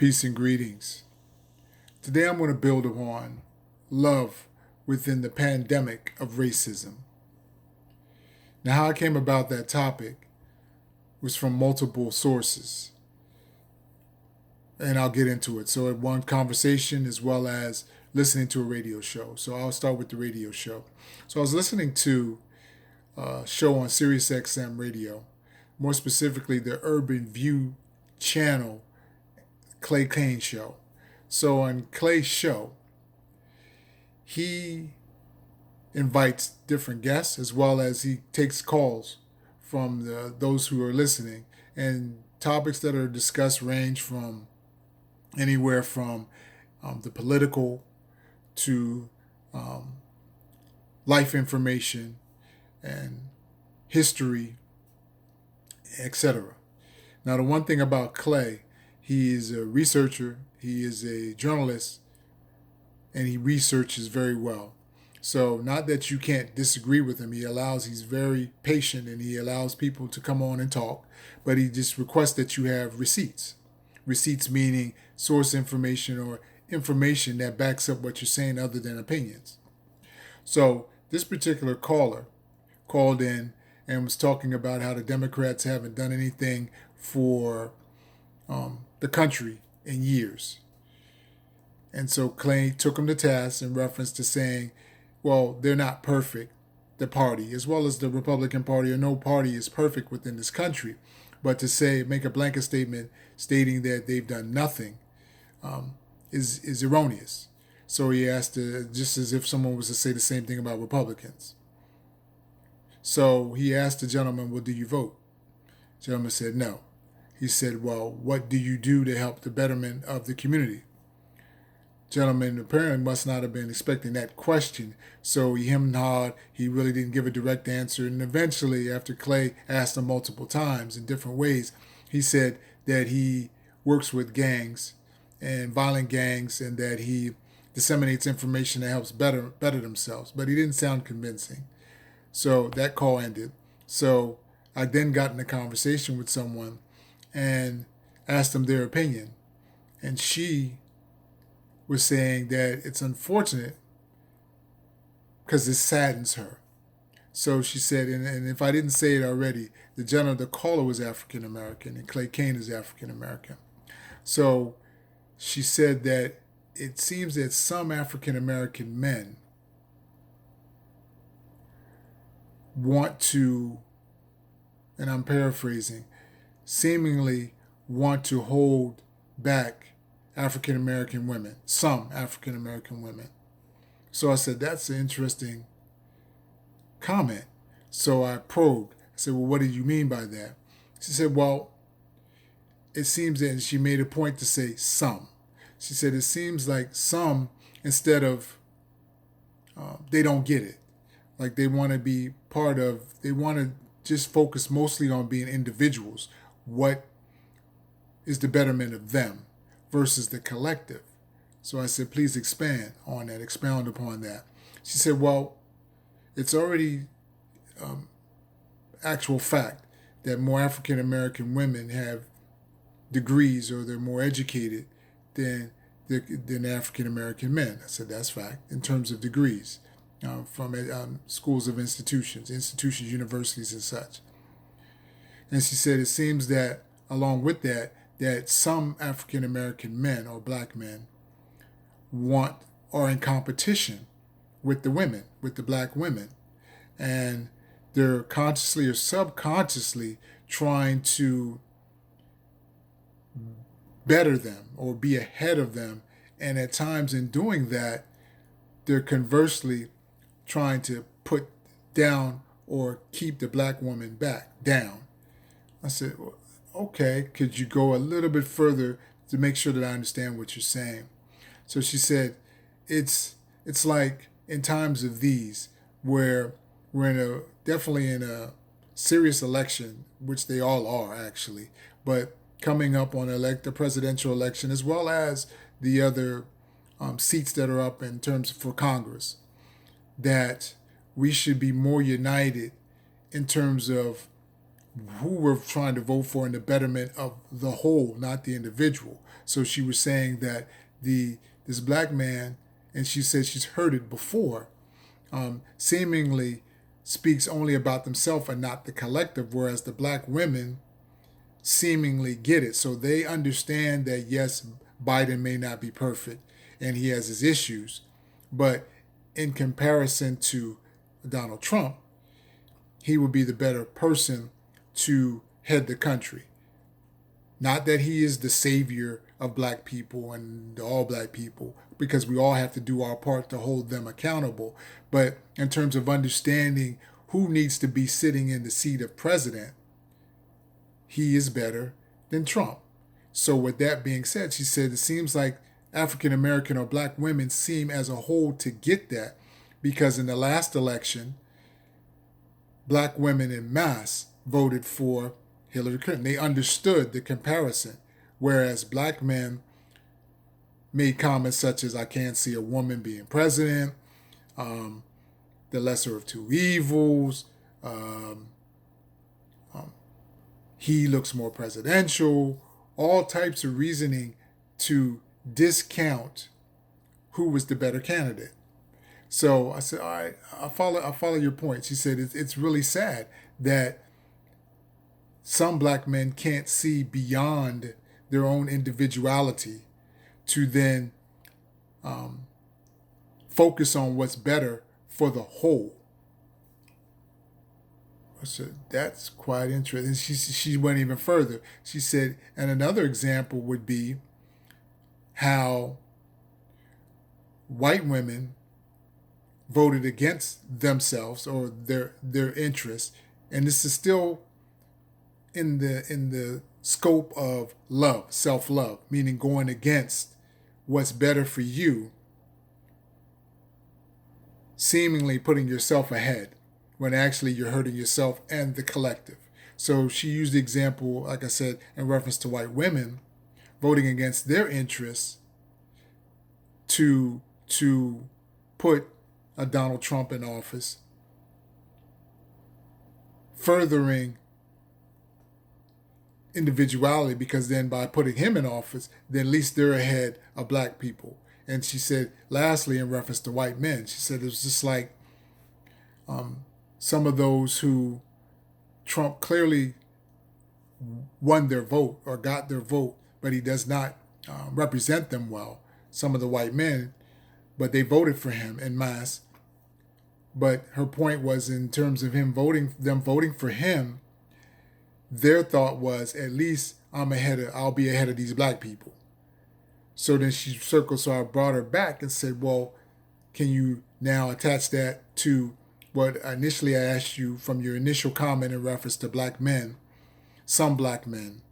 Peace and greetings. Today I'm going to build upon love within the pandemic of racism. Now, how I came about that topic was from multiple sources, and I'll get into it. So, one conversation as well as listening to a radio show. So, I'll start with the radio show. So, I was listening to a show on Sirius XM radio, more specifically the Urban View channel, Clay Cane show. So on Clay's show, he invites different guests as well as he takes calls from those who are listening. And topics that are discussed range from anywhere from the political to life information and history, etc. Now, the one thing about Clay, he is a researcher, he is a journalist, and he researches very well. So, not that you can't disagree with him, he's very patient and he allows people to come on and talk, but he just requests that you have receipts. Receipts meaning source information or information that backs up what you're saying other than opinions. So, this particular caller called in and was talking about how the Democrats haven't done anything for the country in years. And so Clay took him to task in reference to saying, well, they're not perfect, the party, as well as the Republican Party, or no party is perfect within this country. But to make a blanket statement stating that they've done nothing is erroneous. So he asked, just as if someone was to say the same thing about Republicans. So he asked the gentleman, well, do you vote? The gentleman said no. He said, well, what do you do to help the betterment of the community? Gentleman apparently must not have been expecting that question. So he hemmed and hawed. He really didn't give a direct answer. And eventually, after Clay asked him multiple times in different ways, he said that he works with gangs and violent gangs and that he disseminates information that helps better themselves. But he didn't sound convincing. So that call ended. So I then got in a conversation with someone and asked them their opinion. And she was saying that it's unfortunate because it saddens her. So she said, and if I didn't say it already, the caller was African American and Clay Cane is African American. So she said that it seems that some African American men want to, and I'm paraphrasing, seemingly want to hold back African American women, some African American women. So I said, that's an interesting comment. So I probed. I said, well, what did you mean by that? She said, well, it seems that, and she made a point to say some. She said, it seems like some, instead of, they don't get it. Like they want to be they want to just focus mostly on being individuals. What is the betterment of them versus the collective? So I said, please expound upon that. She said, well, it's already actual fact that more African American women have degrees or they're more educated than African American men. I said, that's fact in terms of degrees from schools of institutions, universities and such. And she said, it seems that along with that some African American men or black men are in competition with the black women. And they're consciously or subconsciously trying to better them or be ahead of them. And at times in doing that, they're conversely trying to put down or keep the black woman down. I said, well, okay, could you go a little bit further to make sure that I understand what you're saying? So she said, it's like in times of these where we're definitely in a serious election, which they all are actually, but coming up on the presidential election as well as the other seats that are up in terms for Congress, that we should be more united in terms of who we're trying to vote for in the betterment of the whole, not the individual. So she was saying that this black man, and she said she's heard it before, seemingly speaks only about themselves and not the collective, whereas the black women seemingly get it. So they understand that, yes, Biden may not be perfect and he has his issues, but in comparison to Donald Trump, he would be the better person to head the country. Not that he is the savior of black people and all black people, because we all have to do our part to hold them accountable. But in terms of understanding who needs to be sitting in the seat of president, he is better than Trump. So with that being said, she said it seems like African American or black women seem as a whole to get that, because in the last election, black women en masse voted for Hillary Clinton. They understood the comparison, whereas black men made comments such as, I can't see a woman being president, the lesser of two evils, he looks more presidential, all types of reasoning to discount who was the better candidate. So I said, all right, I follow your point. She said it's really sad that some black men can't see beyond their own individuality to then focus on what's better for the whole. I said, that's quite interesting. She went even further. She said, and another example would be how white women voted against themselves or their interests, and this is still in the scope of love, self-love, meaning going against what's better for you, seemingly putting yourself ahead when actually you're hurting yourself and the collective. So she used the example, like I said, in reference to white women voting against their interests to put a Donald Trump in office, furthering individuality, because then by putting him in office, then at least they're ahead of black people. And she said, lastly, in reference to white men, she said it was just like some of those who Trump clearly won their vote or got their vote, but he does not represent them well. Some of the white men, but they voted for him en masse. But her point was, in terms of them voting for him, their thought was, at least I'll be ahead of these black people. So then she circled, so I brought her back and said, well, can you now attach that to what initially I asked you from your initial comment in reference to black men? Some black men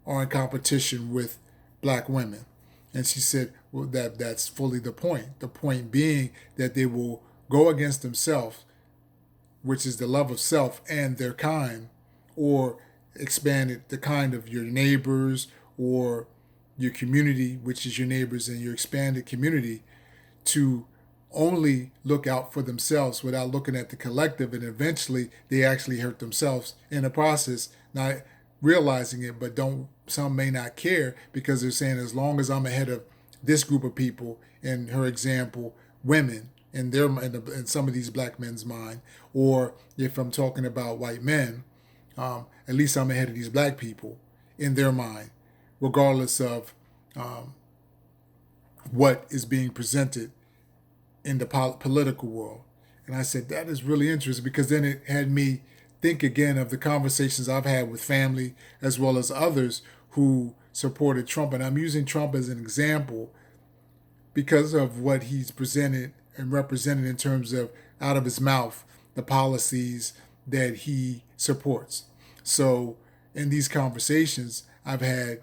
are in competition with black women. And she said, well, that's fully the point. The point being that they will go against themselves, which is the love of self and their kind, or expand it, the kind of your neighbors or your community, which is your neighbors and your expanded community, to only look out for themselves without looking at the collective. And eventually they actually hurt themselves in the process, not realizing it, but some may not care, because they're saying, as long as I'm ahead of this group of people, in her example, women, in some of these black men's mind, or if I'm talking about white men, at least I'm ahead of these black people in their mind, regardless of what is being presented in the political world. And I said, that is really interesting, because then it had me think again of the conversations I've had with family as well as others who supported Trump. And I'm using Trump as an example because of what he's presented and represented in terms of, out of his mouth, the policies that he supports. So in these conversations, I've had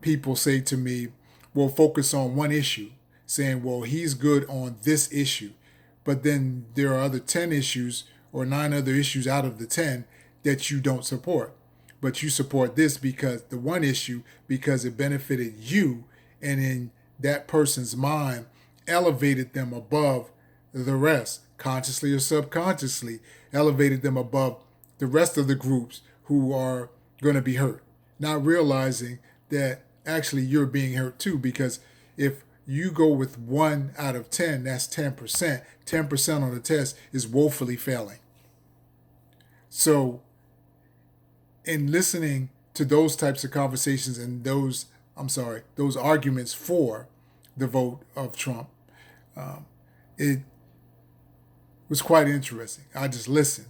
people say to me, well, focus on one issue, saying, well, he's good on this issue, but then there are other 10 issues or 9 other issues out of the 10 that you don't support. But you support this because the one issue, because it benefited you, and in that person's mind elevated them above the rest, consciously or subconsciously, elevated them above the rest of the groups who are going to be hurt, not realizing that actually you're being hurt too, because if you go with 1 out of 10, that's 10%. 10% on the test is woefully failing. So in listening to those types of conversations and those arguments for the vote of Trump, it was quite interesting. I just listened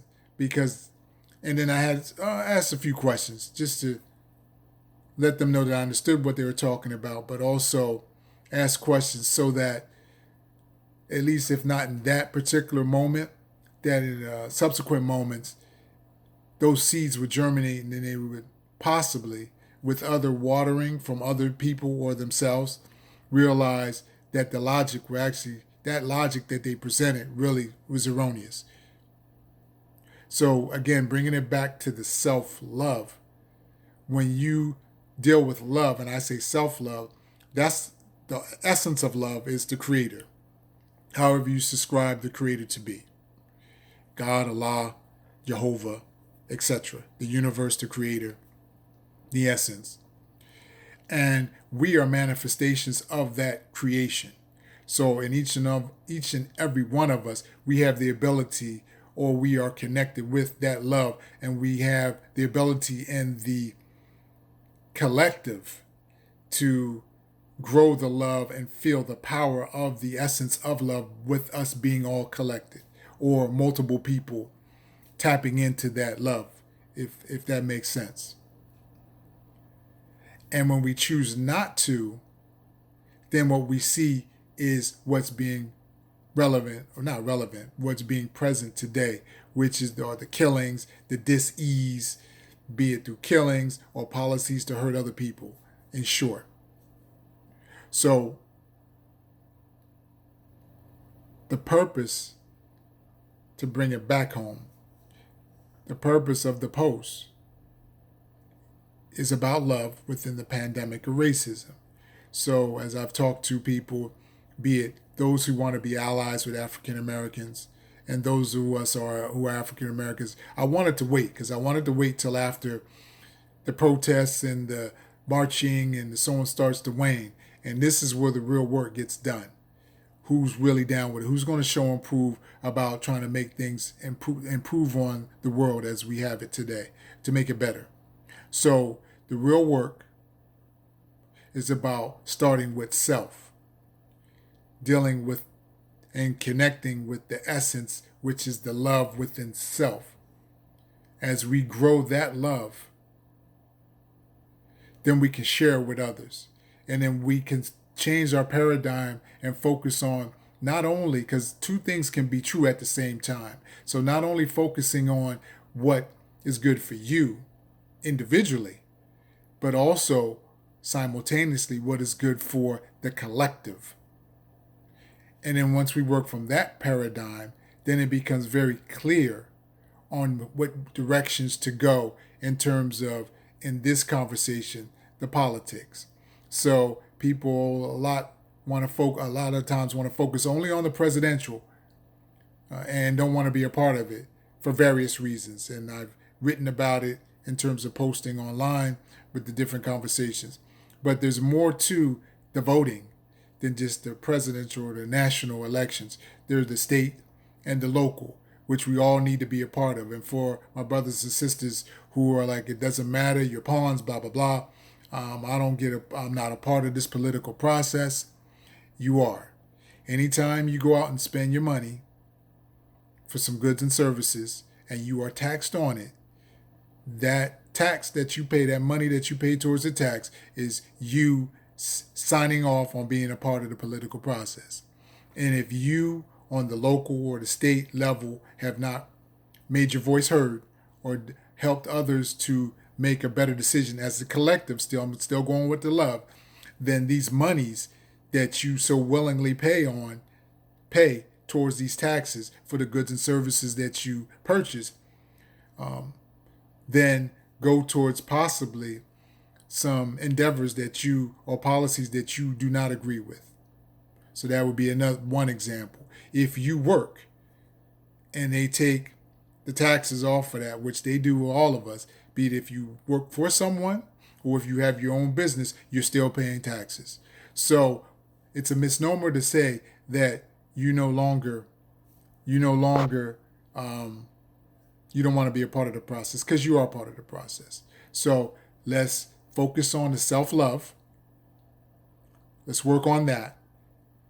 and then I had asked a few questions just to let them know that I understood what they were talking about, but also ask questions so that at least if not in that particular moment, that in subsequent moments, those seeds would germinate and then they would possibly, with other watering from other people or themselves, realize that the logic that logic that they presented really was erroneous. So again, bringing it back to the self-love, when you deal with love, and I say self-love, that's the essence of love is the creator, however you subscribe the creator to be. God, Allah, Jehovah, etc. The universe, the creator, the essence. And we are manifestations of that creation. So in each and every one of us, we have the ability, or we are connected with that love, and we have the ability and the collective to grow the love and feel the power of the essence of love with us being all collected, or multiple people tapping into that love, if that makes sense. And when we choose not to, then what we see is what's being relevant, or not relevant, what's being present today, which is the killings, the dis-ease, be it through killings or policies to hurt other people, in short. So the purpose, to bring it back home, the purpose of the post is about love within the pandemic of racism. So as I've talked to people, be it those who want to be allies with African Americans and those who are African Americans, I wanted to wait till after the protests and the marching and so on starts to wane. And this is where the real work gets done. Who's really down with it? Who's going to show and prove about trying to make things improve on the world as we have it today, to make it better? So the real work is about starting with self, dealing with and connecting with the essence, which is the love within self. As we grow that love, then we can share with others. And then we can change our paradigm and focus on not only, because two things can be true at the same time. So not only focusing on what is good for you individually, but also simultaneously what is good for the collective. And then once we work from that paradigm, then it becomes very clear on what directions to go in terms of, in this conversation, the politics. So people a lot of times want to focus only on the presidential and don't want to be a part of it for various reasons. And I've written about it in terms of posting online with the different conversations. But there's more to the voting than just the presidential or the national elections. There's the state and the local, which we all need to be a part of. And for my brothers and sisters who are like, it doesn't matter, you're pawns, blah, blah, blah. I'm not a part of this political process. You are. Anytime you go out and spend your money for some goods and services and you are taxed on it, that tax that you pay, that money that you pay towards the tax, is you signing off on being a part of the political process. And if you on the local or the state level have not made your voice heard or helped others to make a better decision as a collective, I'm still going with the love, then these monies that you so willingly pay towards these taxes for the goods and services that you purchase, then go towards possibly some endeavors that you, or policies that you do not agree with. So that would be one example. If you work and they take the taxes off of that, which they do all of us, be it if you work for someone or if you have your own business, you're still paying taxes. So it's a misnomer to say that you no longer you don't want to be a part of the process, because you are part of the process. So let's focus on the self-love. Let's work on that.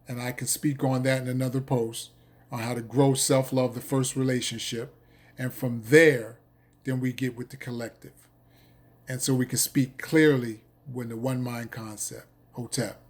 And I can speak on that in another post on how to grow self-love, the first relationship. And from there, then we get with the collective. And so we can speak clearly when the one mind concept, Hotep.